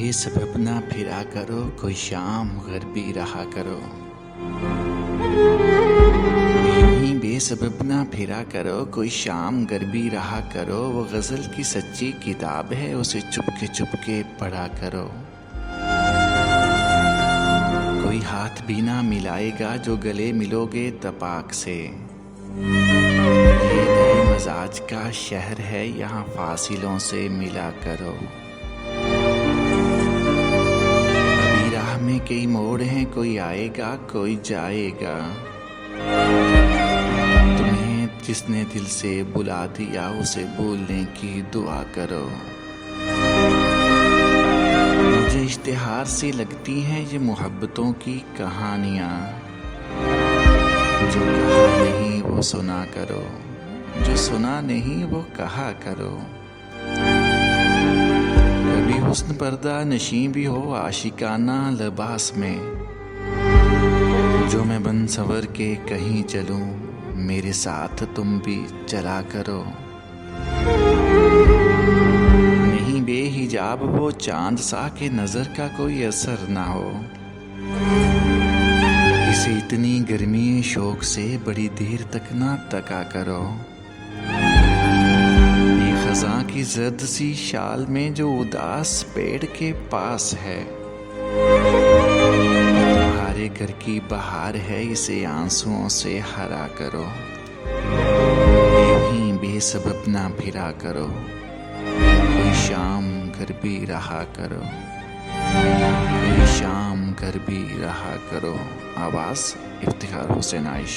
बेसबब ना फिरा करो, कोई शाम घर भी रहा करो। यूं ही बेसबब ना फिरा करो, कोई शाम घर भी रहा करो। वो गज़ल की सच्ची किताब है, उसे चुपके पढ़ा करो। कोई हाथ भी ना मिलाएगा जो गले मिलोगे तपाक से। ये नए मजाज का शहर है, यहाँ फासिलों से मिला करो। अभी राह में कई मोड़ हैं, कोई आएगा कोई जाएगा। तुम्हें जिसने दिल से बुला दिया, उसे भूलने की दुआ करो। मुझे इश्तिहार सी लगती हैं ये मोहब्बतों की कहानियाँ। जो कहा नहीं वो सुना करो, जो सुना नहीं वो कहा करो। कभी हुस्न पर्दा नशी भी हो आशिकाना लिबास में। जो मैं बन सवर के कहीं चलूं, मेरे साथ तुम भी चला करो। नहीं बेहिजाब वो चांद सा के नजर का कोई असर ना हो। इसे इतनी गर्मी शौक से बड़ी देर तक ना तका करो। ये खज़ां की जर्द सी शाल में जो उदास पेड़ के पास है, तुम्हारे घर की बहार है, इसे आंसुओं से हरा करो। यूं ही बेसबब ना फिरा करो, कोई शाम घर भी रहा करो। कोई शाम घर भी रहा करो। आवाज़ इफ्तिखार हुसैन आइश।